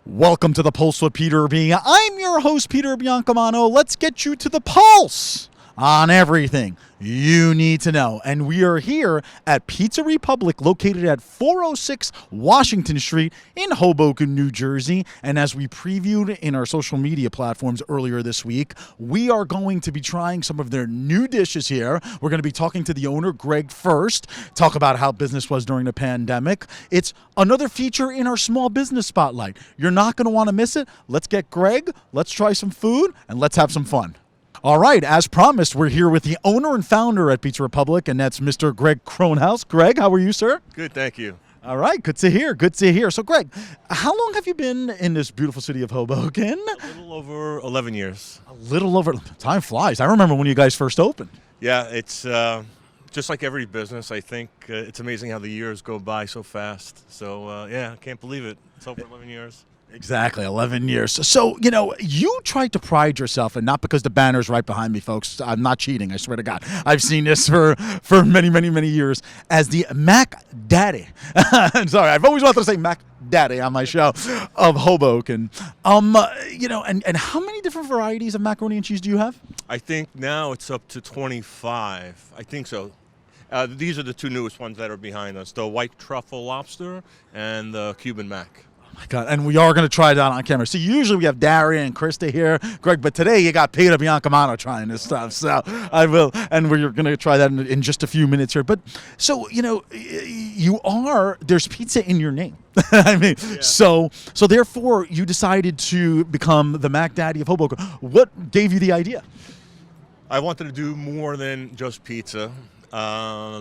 Welcome to the Pulse with Peter B. I'm your host, Peter Biancamano. Let's get you to the pulse on everything you need to know. And we are here at Pizza Republic, located at 406 Washington Street in Hoboken, New Jersey. And as we previewed in our social media platforms earlier this week, we are going to be trying some of their new dishes here. We're going to be talking to the owner, Greg, first, talk about how business was during the pandemic. It's another feature in our small business spotlight. You're not going to want to miss it. Let's get Greg, let's try some food, and let's have some fun. All right, as promised, we're here with the owner and founder at Pizza Republic, and that's Mr. Greg Kronhaus. Greg, how are you, sir? Good, thank you. All right, good to hear, good to hear. So, Greg, how long have you been in this beautiful city of Hoboken? A little over 11 years. A little over. Time flies. I remember when you guys first opened. Yeah, it's just like every business. I think it's amazing how the years go by so fast. So, yeah, I can't believe it. It's over 11 years. Exactly, 11 years. So, you tried to pride yourself, and not because the banner's right behind me, folks. I'm not cheating, I swear to God. I've seen this for many, many, many years as the Mac Daddy. I'm sorry, I've always wanted to say Mac Daddy on my show of Hoboken. And how many different varieties of macaroni and cheese do you have? I think now it's up to 25. I think so. These are the two newest ones that are behind us, the white truffle lobster and the Cuban mac. My God, and we are going to try that on camera. See, usually we have Daria and Krista here, Greg, but today you got Peter Biancamano trying this stuff. So I will, and we're going to try that in just a few minutes here. But so, there's pizza in your name. I mean, yeah. So therefore you decided to become the Mac Daddy of Hoboken. What gave you the idea? I wanted to do more than just pizza. I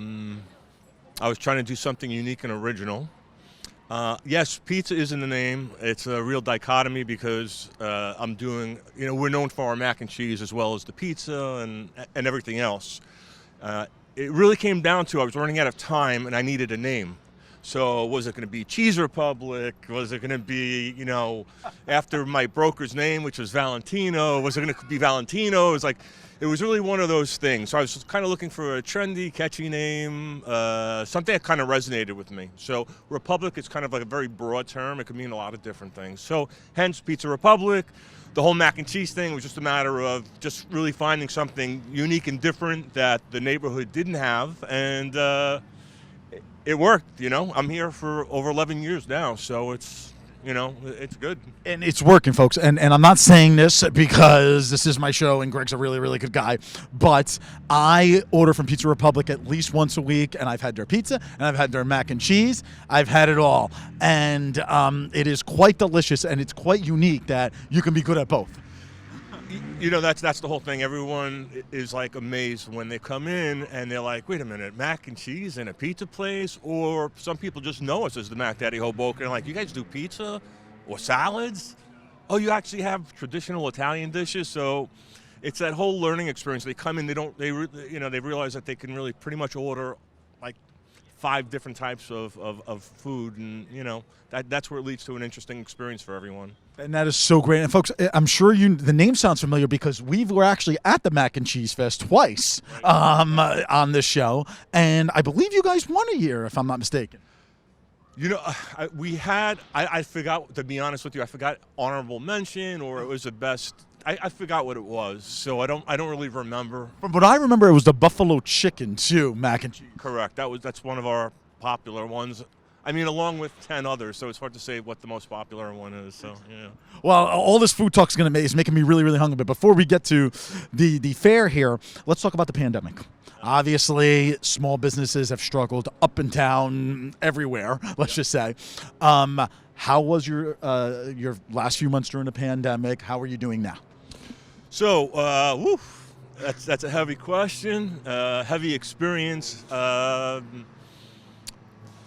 was trying to do something unique and original. Yes, pizza is in the name. It's a real dichotomy because I'm doing, we're known for our mac and cheese as well as the pizza and everything else. It really came down to I was running out of time and I needed a name. So was it going to be Cheese Republic? Was it going to be, after my broker's name, which was Valentino? Was it going to be Valentino? It was really one of those things. So I was kind of looking for a trendy, catchy name, something that kind of resonated with me. So Republic is kind of like a very broad term. It could mean a lot of different things. So hence Pizza Republic. The whole mac and cheese thing was just a matter of just really finding something unique and different that the neighborhood didn't have. And it worked, I'm here for over 11 years now, so it's good. And it's working, folks. And I'm not saying this because this is my show and Greg's a really, really good guy, but I order from Pizza Republic at least once a week, and I've had their pizza, and I've had their mac and cheese. I've had it all. And it is quite delicious, and it's quite unique that you can be good at both. That's the whole thing. Everyone is like amazed when they come in and they're like, wait a minute, mac and cheese in a pizza place? Or some people just know us as the Mac Daddy Hoboken. And like, you guys do pizza or salads? Oh, you actually have traditional Italian dishes? So it's that whole learning experience. They come in, they realize that they can really pretty much order like 5 different types of food, and that's where it leads to an interesting experience for everyone. And that is so great. And folks, I'm sure the name sounds familiar because we were actually at the Mac and Cheese Fest twice on this show, and I believe you guys won a year, if I'm not mistaken. I forgot, to be honest with you, I forgot honorable mention, or it was the best. I forgot what it was, so I don't really remember. From what I remember, it was the buffalo chicken too, mac and cheese. Correct. That's one of our popular ones. I mean, along with 10 others, so it's hard to say what the most popular one is. So yeah. Well, all this food talk is making me really, really hungry. But before we get to the fair here, let's talk about the pandemic. Obviously, small businesses have struggled up and down everywhere. Let's just say. How was your last few months during the pandemic? How are you doing now? So, that's a heavy question, heavy experience.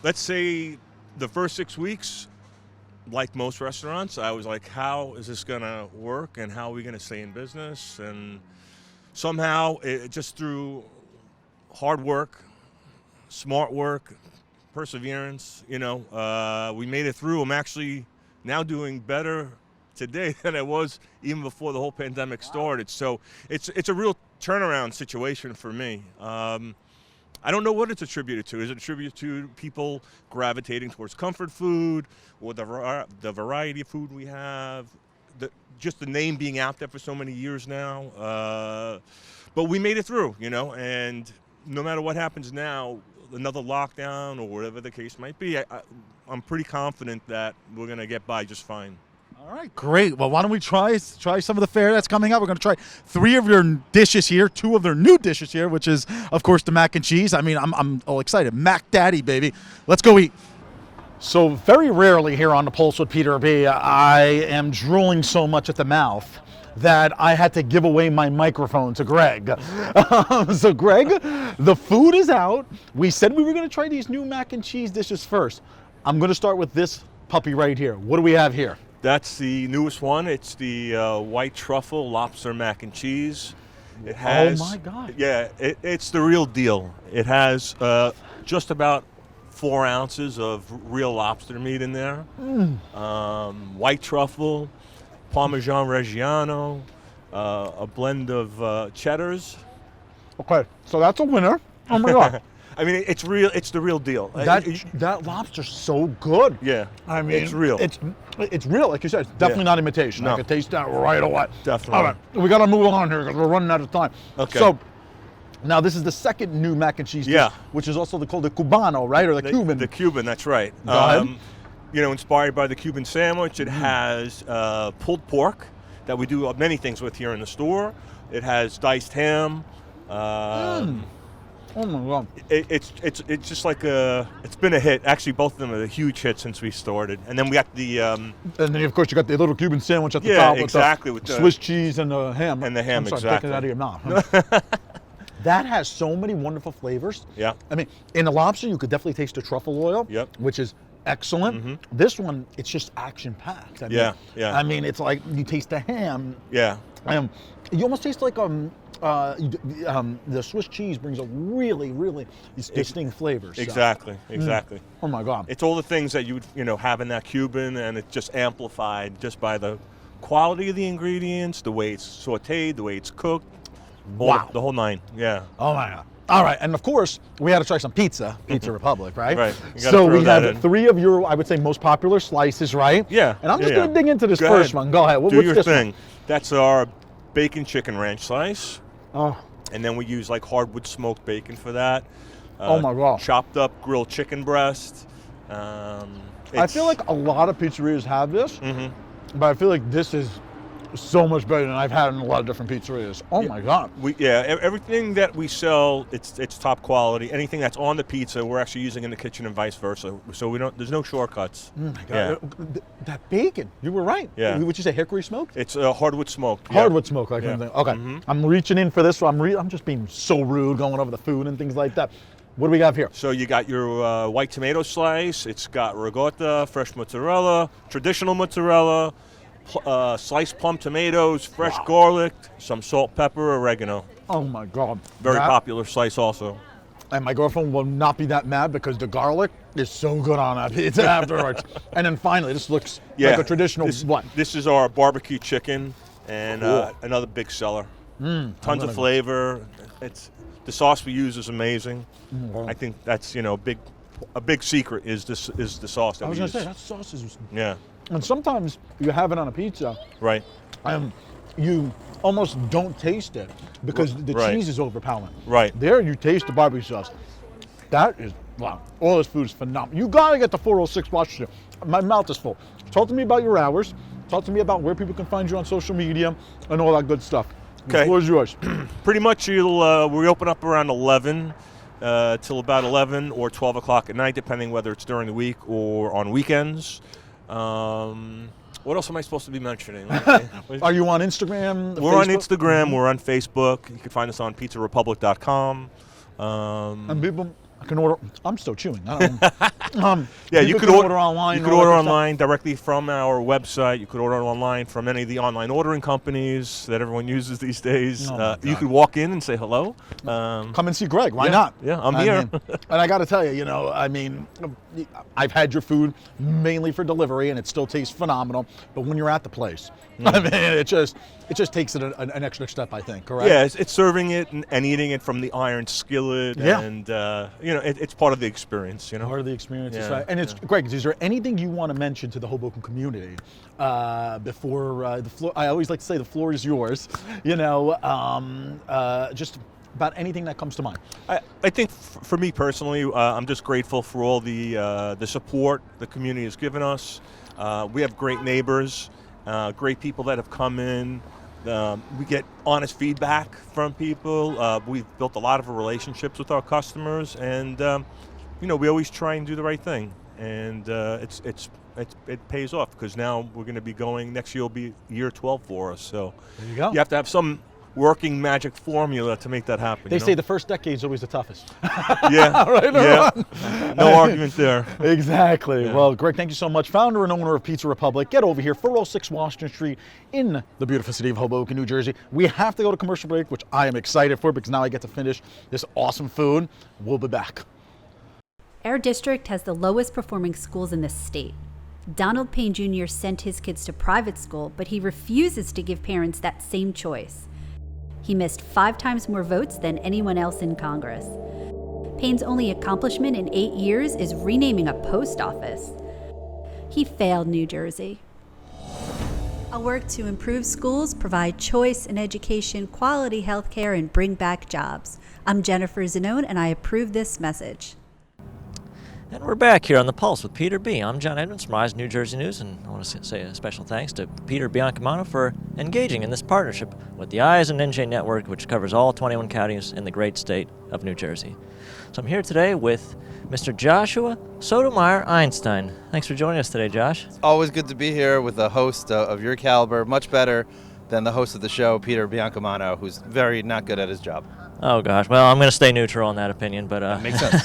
Let's say the first 6 weeks, like most restaurants, I was like, how is this going to work and how are we going to stay in business? And somehow, just through hard work, smart work, perseverance, we made it through. I'm actually now doing better today than I was even before the whole pandemic started. So it's a real turnaround situation for me. I don't know what it's attributed to. Is it attributed to people gravitating towards comfort food, or the variety of food we have, just the name being out there for so many years now? But we made it through, and no matter what happens now, another lockdown or whatever the case might be, I'm pretty confident that we're going to get by just fine. All right, great. Well, why don't we try some of the fare that's coming up? We're going to try 3 of your dishes here, 2 of their new dishes here, which is, of course, the mac and cheese. I mean, I'm all excited. Mac Daddy, baby. Let's go eat. So very rarely here on The Pulse with Peter B, I am drooling so much at the mouth that I had to give away my microphone to Greg. So Greg, the food is out. We said we were going to try these new mac and cheese dishes first. I'm going to start with this puppy right here. What do we have here? That's the newest one. It's the white truffle lobster mac and cheese. It has, oh my God. Yeah, it's the real deal. It has just about 4 ounces of real lobster meat in there. White truffle, Parmesan Reggiano, a blend of cheddars. Okay, so that's a winner. Oh my God. I mean, it's real. It's the real deal. That lobster's so good. Yeah, I mean, it's real. It's real, like you said. It's definitely not imitation. No. I can taste that right away. Definitely. All right, we got to move on here because we're running out of time. Okay. So now this is the second new mac and cheese dish, which is also called the Cubano, right, or the Cuban? The Cuban, that's right. Go ahead. Inspired by the Cuban sandwich, it has pulled pork that we do many things with here in the store. It has diced ham. Oh my God! It's just like it's been a hit. Actually, both of them are a huge hit since we started. And then we got the and then of course you got the little Cuban sandwich at the top with the Swiss cheese and the ham. And the ham, I'm sorry, exactly. Take it out of your mouth. That has so many wonderful flavors. Yeah. I mean, in the lobster, you could definitely taste the truffle oil. Yep. Which is excellent. This one, it's just action-packed. Yeah. I mean, it's like you taste the ham. Yeah. You almost taste like the Swiss cheese brings a really, really distinct flavor. So. Exactly. Oh my God! It's all the things that you would have in that Cuban, and it's just amplified just by the quality of the ingredients, the way it's sautéed, the way it's cooked. Wow. The whole 9. Yeah. Oh my God! All right, and of course we had to try some Pizza Republic, right? Right. So we have 3 of your, I would say, most popular slices, right? Yeah. And I'm just going to dig into this Go first ahead. one. Go ahead. Do What's your this thing. one? That's our bacon chicken ranch slice. Oh. And then we use like hardwood smoked bacon for that. Oh my God. Chopped up grilled chicken breast. I feel like a lot of pizzerias have this, but I feel like this is so much better than I've had in a lot of different pizzerias. Oh my God. Everything that we sell, it's top quality. Anything that's on the pizza, we're actually using in the kitchen and vice versa. So there's no shortcuts. Oh my God. Yeah. That bacon, you were right. Yeah. Would you say hickory smoked? It's hardwood smoked. Hardwood smoked, like yeah. Okay. I'm reaching in for this one. I'm just being so rude going over the food and things like that. What do we have here? So you got your white tomato slice. It's got ricotta, fresh mozzarella, traditional mozzarella, sliced plum tomatoes, fresh garlic, some salt, pepper, oregano. Oh my God. Very popular slice also. And my girlfriend will not be that mad because the garlic is so good on that pizza afterwards. And then finally, this looks like a traditional one. This is our barbecue chicken and another big seller. Tons of flavor. The sauce we use is amazing. I think that's a big secret is the sauce that we use. I was gonna say that sauce is. Yeah. And sometimes you have it on a pizza. Right. You almost don't taste it because the cheese is overpowering. Right. There you taste the barbecue sauce. That is, wow. All this food is phenomenal. You gotta get the 406 Washington. My mouth is full. Talk to me about your hours. Talk to me about where people can find you on social media and all that good stuff. Okay. The floor is yours. Pretty much we open up around 11 till about 11 or 12 o'clock at night, depending whether it's during the week or on weekends. What else am I supposed to be mentioning? Are you on Instagram? We're on Instagram. We're on Facebook. You can find us on pizzarepublic.com. And people, I can order. I'm still chewing. Yeah, you could order online. You could order online directly from our website. You could order online from any of the online ordering companies that everyone uses these days. You could walk in and say hello. Come and see Greg. Why not? Yeah, I'm here. And I got to tell you, I've had your food mainly for delivery, and it still tastes phenomenal. But when you're at the place, it just takes it an extra step, I think. Correct? Yeah, it's serving it and eating it from the iron skillet, and it's part of the experience. Part of the experience, Yeah, right? And it's Greg. Is there anything you want to mention to the Hoboken community before the floor? I always like to say the floor is yours. Just about anything that comes to mind. I think for me personally, I'm just grateful for all the support the community has given us. We have great neighbors, great people that have come in. We get honest feedback from people. We've built a lot of relationships with our customers, and we always try and do the right thing. And it pays off, because now we're going to be going. Next year will be year 12 for us. So there you go. You have to have some working magic formula to make that happen. They say the first decade is always the toughest. Yeah, right. Yeah. No argument there. Exactly. Yeah. Well, Greg, thank you so much. Founder and owner of Pizza Republic. Get over here, 406 Washington Street in the beautiful city of Hoboken, New Jersey. We have to go to commercial break, which I am excited for, because now I get to finish this awesome food. We'll be back. Our district has the lowest performing schools in the state. Donald Payne Jr. sent his kids to private school, but he refuses to give parents that same choice. He missed 5 times more votes than anyone else in Congress. Payne's only accomplishment in 8 years is renaming a post office. He failed New Jersey. I'll work to improve schools, provide choice in education, quality health care, and bring back jobs. I'm Jennifer Zanone, and I approve this message. And we're back here on The Pulse with Peter B. I'm John Edmonds from Rise New Jersey News, and I want to say a special thanks to Peter Biancamano for engaging in this partnership with the Eyes and NJ Network, which covers all 21 counties in the great state of New Jersey. So I'm here today with Mr. Joshua Sotomayor Einstein. Thanks for joining us today, Josh. It's always good to be here with a host of your caliber, much better than the host of the show, Peter Biancamano, who's very not good at his job. Oh, gosh. Well, I'm going to stay neutral on that opinion, but That makes sense.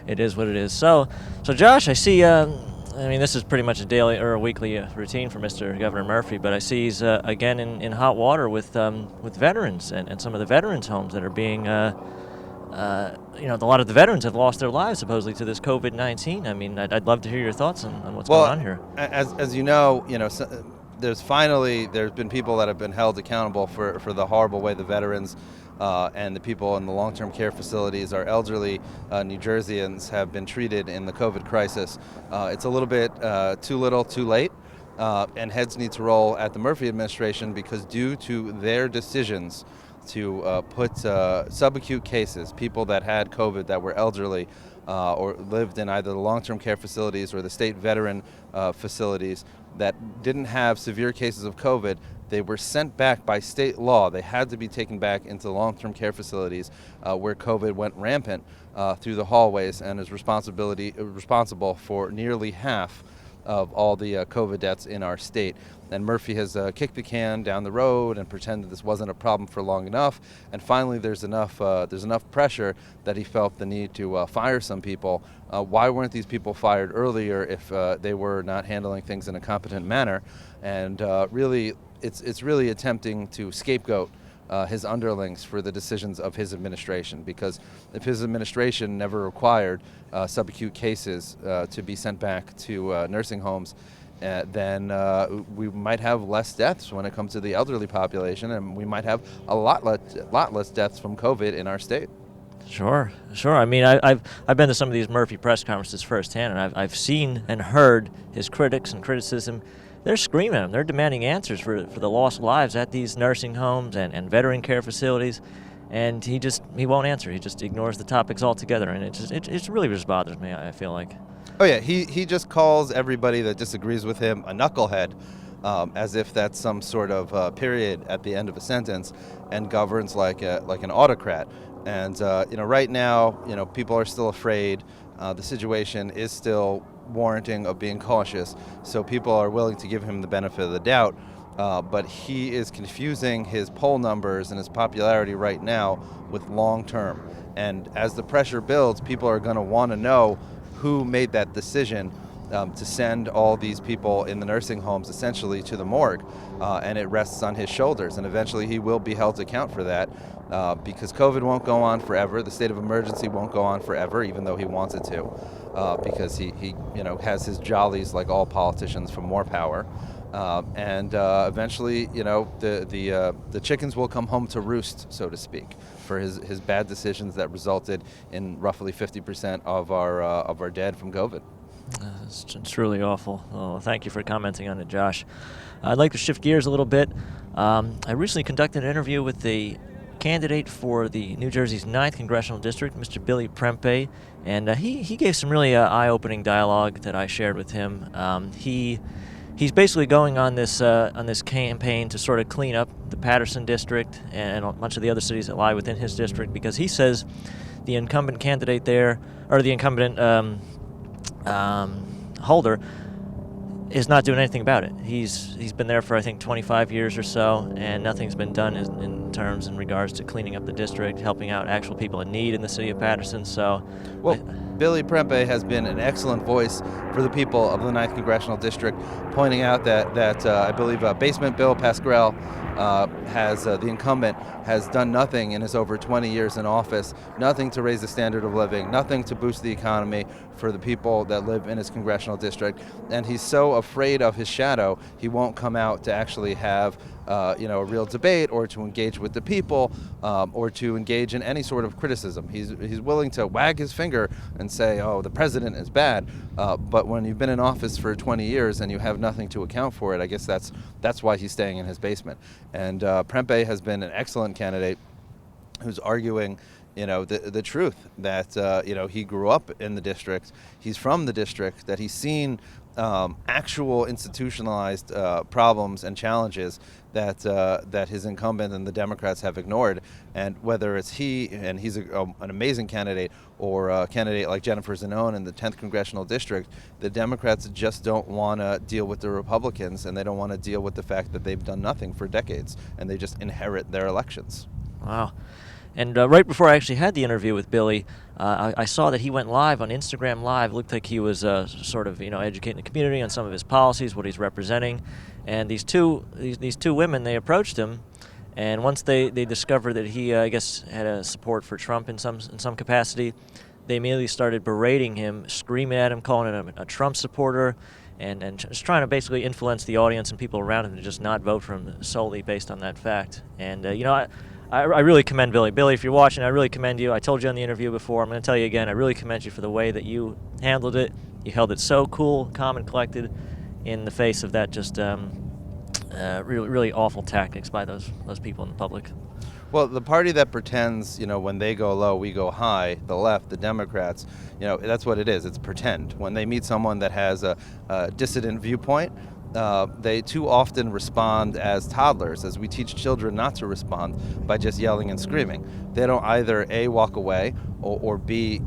It is what it is. So Josh, I see, this is pretty much a daily or a weekly routine for Mr. Governor Murphy, but I see he's again in hot water with veterans and some of the veterans' homes that are being, a lot of the veterans have lost their lives supposedly to this COVID-19. I mean, I'd love to hear your thoughts on what's going on here. As you know, there's been people that have been held accountable for the horrible way the veterans and the people in the long-term care facilities, our elderly New Jerseyans, have been treated in the COVID crisis. It's a little bit too little, too late, and heads need to roll at the Murphy administration, because due to their decisions to put subacute cases, people that had COVID that were elderly or lived in either the long-term care facilities or the state veteran facilities that didn't have severe cases of COVID, they were sent back by state law. They had to be taken back into the long-term care facilities where COVID went rampant through the hallways, and is responsible for nearly half of all the COVID deaths in our state. And Murphy has kicked the can down the road and pretended this wasn't a problem for long enough. And finally, there's enough pressure that he felt the need to fire some people. Why weren't these people fired earlier if they were not handling things in a competent manner? And really, it's really attempting to scapegoat his underlings for the decisions of his administration, because if his administration never required subacute cases to be sent back to nursing homes, then we might have less deaths when it comes to the elderly population, and we might have a lot less deaths from COVID in our state. Sure. I mean, I've been to some of these Murphy press conferences firsthand, and I've seen and heard his critics and criticism. They're screaming at him. They're demanding answers for the lost lives at these nursing homes and veteran care facilities, and he won't answer. He just ignores the topics altogether, and it really just bothers me, I feel like. Oh yeah, he just calls everybody that disagrees with him a knucklehead, as if that's some sort of period at the end of a sentence, and governs like an autocrat. And right now, people are still afraid. The situation is still warranting of being cautious, so people are willing to give him the benefit of the doubt. but he is confusing his poll numbers and his popularity right now with long term. And as the pressure builds, people are going to want to know who made that decision to send all these people in the nursing homes essentially to the morgue, and it rests on his shoulders, and eventually he will be held to account for that, because COVID won't go on forever. The state of emergency won't go on forever, even though he wants it to, because he has his jollies like all politicians for more power. And eventually, the chickens will come home to roost, so to speak, for his bad decisions that resulted in roughly 50% of our dead from COVID. It's truly awful. Well, thank you for commenting on it, Josh. I'd like to shift gears a little bit. I recently conducted an interview with the candidate for the New Jersey's 9th Congressional District, Mr. Billy Prempe, and he gave some really eye-opening dialogue that I shared with him. He's basically going on this campaign to sort of clean up the Patterson district and a bunch of the other cities that lie within his district, because he says the incumbent candidate there, or the incumbent Holder, is not doing anything about it. He's been there for, I think, 25 years or so, and nothing's been done in regards to cleaning up the district, helping out actual people in need in the city of Patterson. So, well, Billy Prempe has been an excellent voice for the people of the 9th Congressional District, pointing out that I believe Basement Bill Pascrell the incumbent has done nothing in his over 20 years in office, nothing to raise the standard of living, nothing to boost the economy for the people that live in his congressional district. And he's so afraid of his shadow, he won't come out to actually have a real debate, or to engage with the people, or to engage in any sort of criticism. He's willing to wag his finger and say, oh, the president is bad, but when you've been in office for 20 years and you have nothing to account for it, I guess that's why he's staying in his basement. And Prempe has been an excellent candidate who's arguing the truth, that he grew up in the district, he's from the district, that he's seen actual institutionalized problems and challenges that his incumbent and the Democrats have ignored. And whether it's he's an amazing candidate, or a candidate like Jennifer Zanone in the 10th Congressional District, the Democrats just don't want to deal with the Republicans, and they don't want to deal with the fact that they've done nothing for decades, and they just inherit their elections. Wow. And right before I actually had the interview with Billy, I saw that he went live on Instagram Live. It looked like he was sort of educating the community on some of his policies, what he's representing. And these two women, they approached him, and once they discovered that he, I guess, had a support for Trump in some capacity, they immediately started berating him, screaming at him, calling him a Trump supporter, and just trying to basically influence the audience and people around him to just not vote for him solely based on that fact. And I really commend Billy. Billy, if you're watching, I really commend you. I told you on the interview before. I'm going to tell you again. I really commend you for the way that you handled it. You held it so cool, calm, and collected in the face of that just really, really awful tactics by those people in the public. Well, the party that pretends, when they go low, we go high, the left, the Democrats, that's what it is. It's pretend. When they meet someone that has a dissident viewpoint, they too often respond as toddlers, as we teach children not to respond by just yelling and screaming. They don't either A, walk away, or B,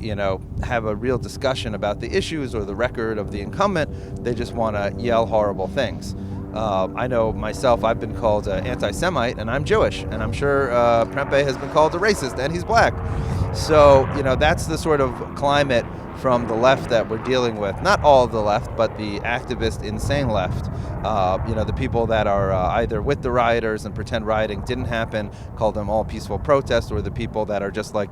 have a real discussion about the issues or the record of the incumbent. They just want to yell horrible things. I know myself, I've been called anti-Semite, and I'm Jewish, and I'm sure Prempe has been called a racist, and he's black. So, that's the sort of climate from the left that we're dealing with. Not all of the left, but the activist, insane left. The people that are either with the rioters and pretend rioting didn't happen, call them all peaceful protests, or the people that are just like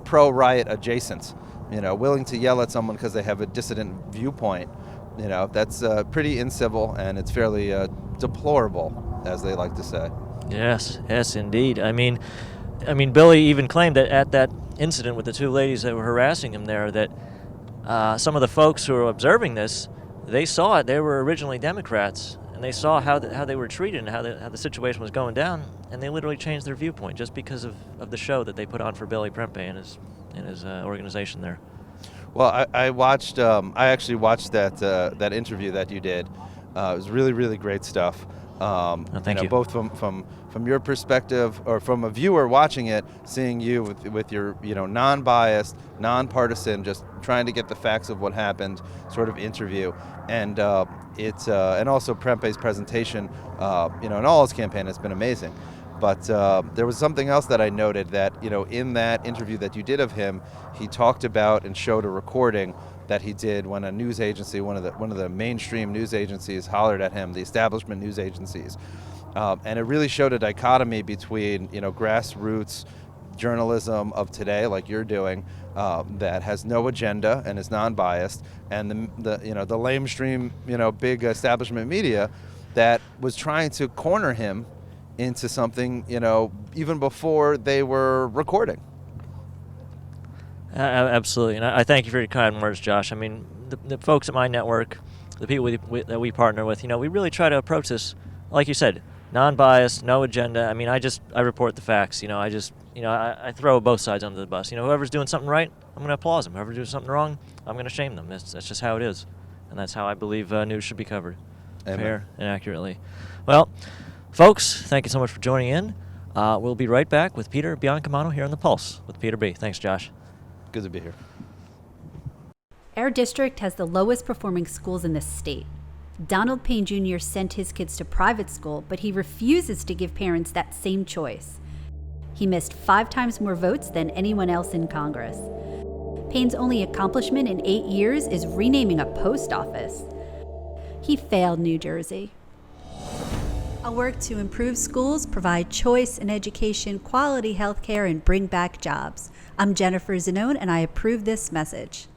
pro-riot adjacent, willing to yell at someone because they have a dissident viewpoint. That's pretty incivil, and it's fairly deplorable, as they like to say. Yes, indeed. I mean, Billy even claimed that at that incident with the two ladies that were harassing him there, that some of the folks who were observing this, they saw it. They were originally Democrats, and they saw how they were treated and how the situation was going down, and they literally changed their viewpoint just because of the show that they put on for Billy Prempe and his organization there. Well, I watched. I actually watched that interview that you did. It was really, really great stuff. Thank you. Both from your perspective or from a viewer watching it, seeing you with your non-biased, non-partisan, just trying to get the facts of what happened sort of interview, and and also Prempe's presentation, in all his campaign has been amazing. But there was something else that I noted that, in that interview that you did of him, he talked about and showed a recording that he did when a news agency, one of the mainstream news agencies, hollered at him, the establishment news agencies. And it really showed a dichotomy between, grassroots journalism of today, like you're doing, that has no agenda and is non-biased, and the lamestream, big establishment media that was trying to corner him into something, even before they were recording. Absolutely, and I thank you for your kind words, Josh. I mean, the folks at my network, the people that we partner with, we really try to approach this, like you said, non-biased, no agenda. I mean, I report the facts. I throw both sides under the bus. Whoever's doing something right, I'm going to applaud them. Whoever's doing something wrong, I'm going to shame them. That's just how it is, and that's how I believe news should be covered, Amen. Fair and accurately. Well, folks, thank you so much for joining in. We'll be right back with Peter Biancamano here on The Pulse with Peter B. Thanks, Josh. Good to be here. Our district has the lowest performing schools in the state. Donald Payne Jr. sent his kids to private school, but he refuses to give parents that same choice. He missed 5 times more votes than anyone else in Congress. Payne's only accomplishment in 8 years is renaming a post office. He failed New Jersey. I'll work to improve schools, provide choice in education, quality health care, and bring back jobs. I'm Jennifer Zanone, and I approve this message.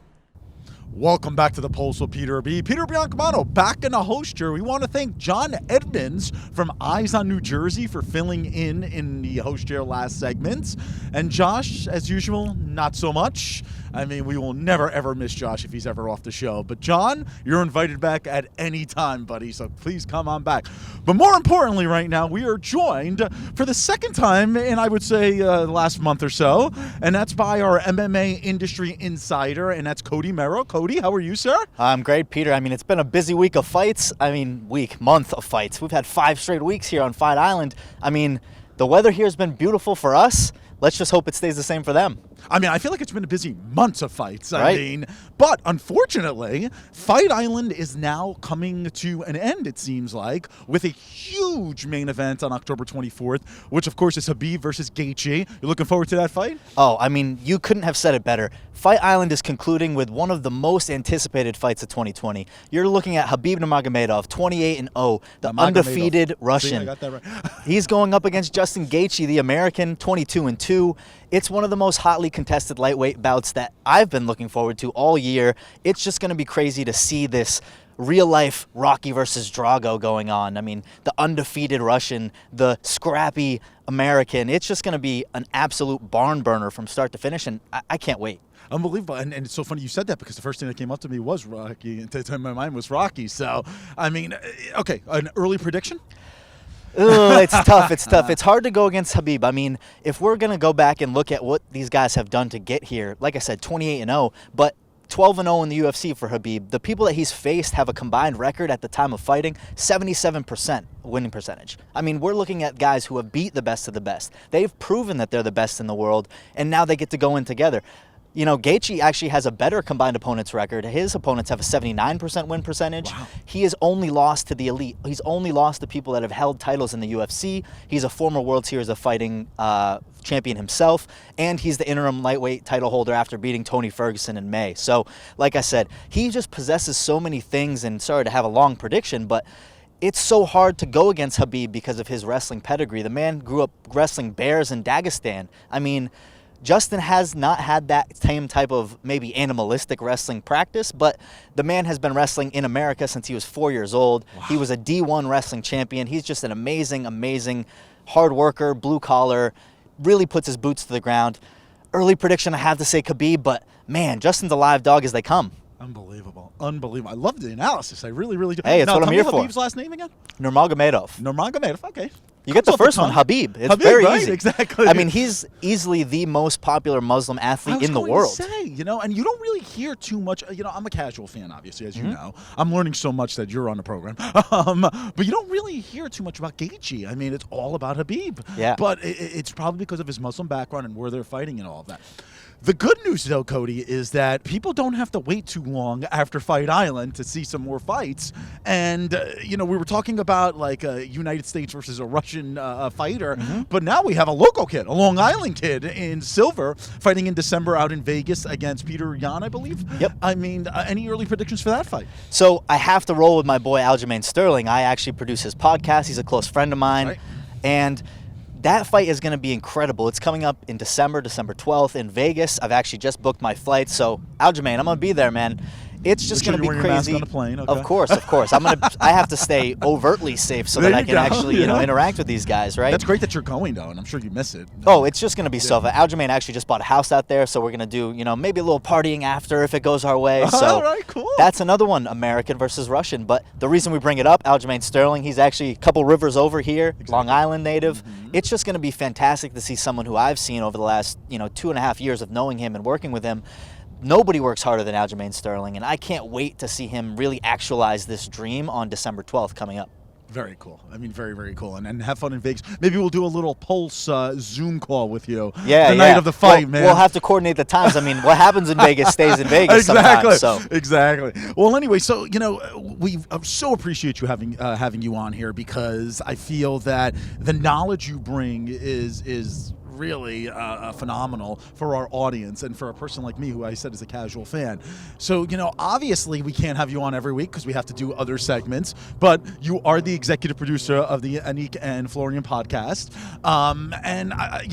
Welcome back to the Pulse with Peter B. Peter Biancamano back in a host chair. We want to thank John Edmonds from Eyes on New Jersey for filling in the host chair last segment. And Josh, as usual, not so much. I mean, we will never, ever miss Josh if he's ever off the show. But John, you're invited back at any time, buddy, so please come on back. But more importantly right now, we are joined for the second time in, I would say, the last month or so, and that's by our MMA industry insider, and that's Cody Marrow. Cody, how are you, sir? I'm great, Peter. I mean, it's been a busy week of fights. Month of fights. We've had 5 straight weeks here on Fight Island. I mean, the weather here has been beautiful for us. Let's just hope it stays the same for them. I mean, I feel like it's been a busy months of fights. Right. But unfortunately, Fight Island is now coming to an end, it seems like, with a huge main event on October 24th, which, of course, is Khabib versus Gaethje. You looking forward to that fight? Oh, I mean, you couldn't have said it better. Fight Island is concluding with one of the most anticipated fights of 2020. You're looking at Khabib Nurmagomedov, 28-0, the undefeated Russian. See, I got that right. He's going up against Justin Gaethje, the American, 22-2. It's one of the most hotly contested lightweight bouts that I've been looking forward to all year. It's just going to be crazy to see this real-life Rocky versus Drago going on. I mean, the undefeated Russian, the scrappy American. It's just going to be an absolute barn burner from start to finish, and I can't wait. Unbelievable. And it's so funny you said that because the first thing that came up to me was Rocky. And my mind was Rocky. So, I mean, okay, an early prediction? It's tough. It's tough. It's hard to go against Khabib. I mean, if we're going to go back and look at what these guys have done to get here, like I said, 28-0, but 12-0 in the UFC for Khabib. The people that he's faced have a combined record at the time of fighting, 77% winning percentage. I mean, we're looking at guys who have beat the best of the best. They've proven that they're the best in the world, and now they get to go in together. Gaethje actually has a better combined opponents record. His opponents have a 79% win percentage. Wow. He has only lost to the elite. He's only lost to people that have held titles in the UFC. He's a former World Series of Fighting champion himself, and he's the interim lightweight title holder after beating Tony Ferguson in May. So, like I said, he just possesses so many things, and sorry to have a long prediction, but it's so hard to go against Khabib because of his wrestling pedigree. The man grew up wrestling bears in Dagestan. I mean, Justin has not had that same type of maybe animalistic wrestling practice, but the man has been wrestling in America since he was 4 years old. Wow. He was a D1 wrestling champion. He's just an amazing, amazing hard worker, blue collar, really puts his boots to the ground. Early prediction, I have to say Khabib, but man, Justin's a live dog as they come. Unbelievable. Unbelievable. I love the analysis. I really, really do. Hey, it's now, what I'm here for. Khabib's last name again? Nurmagomedov. Nurmagomedov. Okay. You get the Comes off first one, tongue. Habib. It's Habib, very right? easy. Exactly. I mean, he's easily the most popular Muslim athlete in the world. I was going to say, and you don't really hear too much. I'm a casual fan, obviously, as you Mm-hmm. know. I'm learning so much that you're on the program. But you don't really hear too much about Gaethje. I mean, it's all about Habib. Yeah. But it's probably because of his Muslim background and where they're fighting and all of that. The good news, though, Cody, is that people don't have to wait too long after Fight Island to see some more fights. And, we were talking about, like, a United States versus a Russian fighter. Mm-hmm. But now we have a local kid, a Long Island kid in silver, fighting in December out in Vegas against Peter Yan, I believe. Yep. I mean, any early predictions for that fight? So I have to roll with my boy Aljamain Sterling. I actually produce his podcast. He's a close friend of mine. Right. And that fight is going to be incredible. It's coming up in December 12th in Vegas. I've actually just booked my flight. So Aljamain, I'm going to be there, man. It's just Make sure going to you're be wearing your mask crazy. on the plane, okay. Of course. I have to stay overtly safe so There that I you can go, actually, yeah. interact with these guys, right? That's great that you're going, though, and I'm sure you miss it. Oh, it's just going to be so fun. Aljamain actually just bought a house out there, so we're going to do, maybe a little partying after if it goes our way. So All right, cool. That's another one, American versus Russian. But the reason we bring it up, Aljamain Sterling, he's actually a couple rivers over here, Long Island native. Mm-hmm. It's just going to be fantastic to see someone who I've seen over the last, 2.5 years of knowing him and working with him. Nobody works harder than Aljamain Sterling, and I can't wait to see him really actualize this dream on December 12th coming up. Very cool. I mean, very, very cool. And have fun in Vegas. Maybe we'll do a little Pulse Zoom call with you Yeah, the night of the fight, man. We'll have to coordinate the times. I mean, what happens in Vegas stays in Vegas Exactly. sometimes. So. Exactly. Well, anyway, so we so appreciate you having you on here because I feel that the knowledge you bring is really phenomenal for our audience and for a person like me who I said is a casual fan. So, obviously we can't have you on every week because we have to do other segments, but you are the executive producer of the Anik and Florian podcast. And, I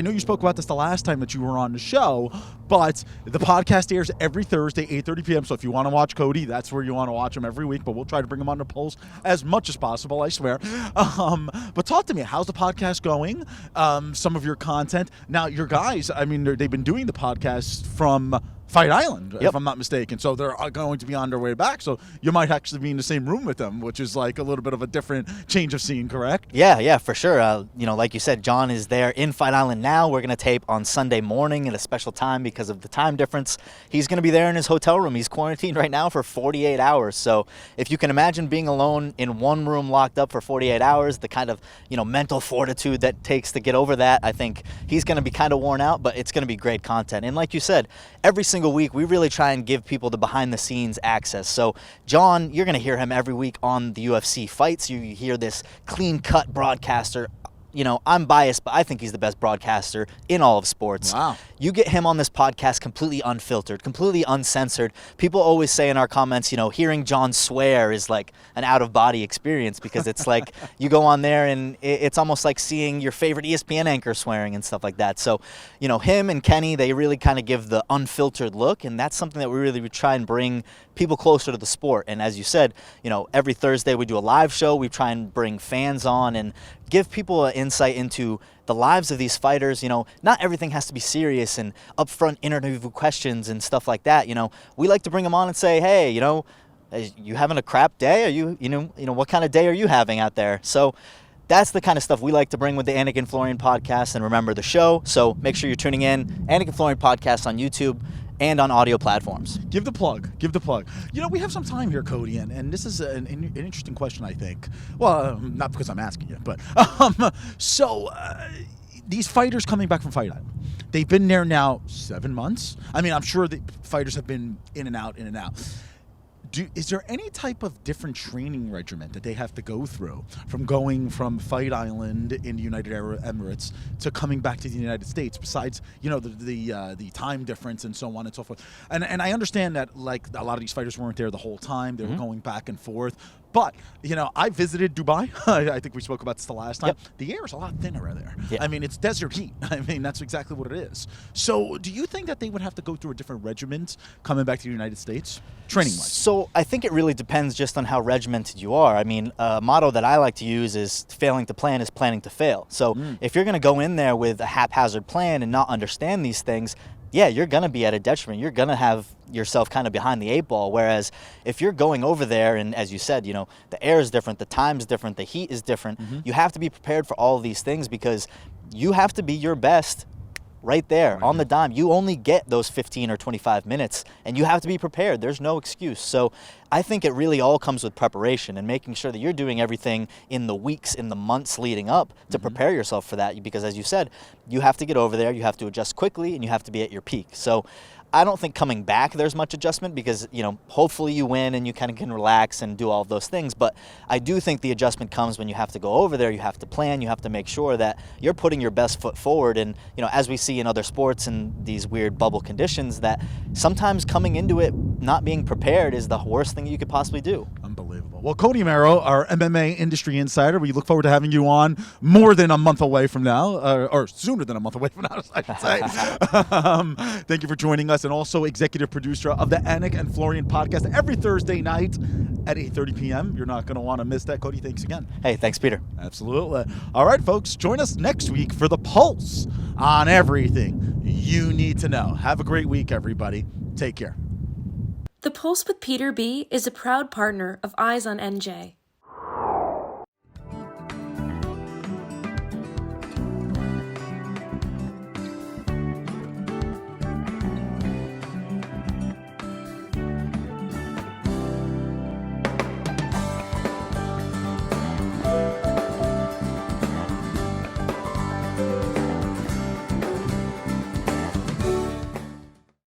know you spoke about this the last time that you were on the show, but the podcast airs every Thursday, 8:30 p.m. So if you want to watch Cody, that's where you want to watch him every week, but we'll try to bring him on the polls as much as possible, I swear. But talk to me. How's the podcast going? Some of your content. Now, your guys, I mean, they've been doing the podcast from Fight Island, if I'm not mistaken. So they're going to be on their way back. So you might actually be in the same room with them, which is like a little bit of a different change of scene, correct? Yeah, for sure. Like you said, John is there in Fight Island now. We're going to tape on Sunday morning at a special time because of the time difference. He's going to be there in his hotel room. He's quarantined right now for 48 hours. So if you can imagine being alone in one room locked up for 48 hours, the kind of, mental fortitude that takes to get over that, I think he's going to be kind of worn out, but it's going to be great content. And like you said, every single week we really try and give people the behind the scenes access. So John, you're going to hear him every week on the UFC fights. You hear this clean cut broadcaster. I'm biased, but I think he's the best broadcaster in all of sports. Wow. You get him on this podcast completely unfiltered, completely uncensored. People always say in our comments, hearing John swear is like an out-of-body experience because it's like you go on there and it's almost like seeing your favorite ESPN anchor swearing and stuff like that. So, him and Kenny, they really kind of give the unfiltered look, and that's something that we really try and bring people closer to the sport. And as you said, every Thursday we do a live show. We try and bring fans on and give people an insight into the lives of these fighters. Not everything has to be serious and upfront interview questions and stuff like that. We like to bring them on and say, hey, you having a crap day? Are you what kind of day are you having out there? So that's the kind of stuff we like to bring with the Anik and Florian podcast. And remember the show. So make sure you're tuning in. Anik and Florian podcast on YouTube and on audio platforms. Give the plug. We have some time here, Cody, and this is an interesting question, I think. Well, not because I'm asking you, but these fighters coming back from Fight Island, they've been there now 7 months. I mean, I'm sure the fighters have been in and out. Is there any type of different training regimen that they have to go through from going from Fight Island in the United Arab Emirates to coming back to the United States, besides, the time difference and so on and so forth? And I understand that, like, a lot of these fighters weren't there the whole time. They were going back and forth. But, I visited Dubai. I think we spoke about this the last time. Yep. The air is a lot thinner there. Yeah. I mean, it's desert heat. I mean, that's exactly what it is. So do you think that they would have to go through a different regiment coming back to the United States, training-wise? So I think it really depends just on how regimented you are. I mean, a motto that I like to use is failing to plan is planning to fail. So if you're going to go in there with a haphazard plan and not understand these things, yeah, you're going to be at a detriment. You're going to have yourself kind of behind the 8 ball. Whereas if you're going over there and, as you said, you know, the air is different, the time's different, the heat is different, you have to be prepared for all of these things because you have to be your best right there on the dime. You only get those 15 or 25 minutes, and you have to be prepared. There's no excuse. So I think it really all comes with preparation and making sure that you're doing everything in the weeks, in the months leading up to prepare yourself for that. Because as you said, you have to get over there, you have to adjust quickly, and you have to be at your peak. So I don't think coming back there's much adjustment because, you know, hopefully you win and you kind of can relax and do all of those things. But I do think the adjustment comes when you have to go over there, you have to plan, you have to make sure that you're putting your best foot forward. And, you know, as we see in other sports and these weird bubble conditions, that sometimes coming into it not being prepared is the worst thing that you could possibly do. Unbelievable. Well, Cody Marrow, our MMA industry insider, we look forward to having you on more than a month away from now, or sooner than a month away from now, I should say. Thank you for joining us, and also executive producer of the Anik and Florian podcast every Thursday night at 8:30 p.m. You're not going to want to miss that. Cody, thanks again. Hey, thanks, Peter. Absolutely. All right, folks, join us next week for The Pulse on everything you need to know. Have a great week, everybody. Take care. The Pulse with Peter B. is a proud partner of Eyes on NJ.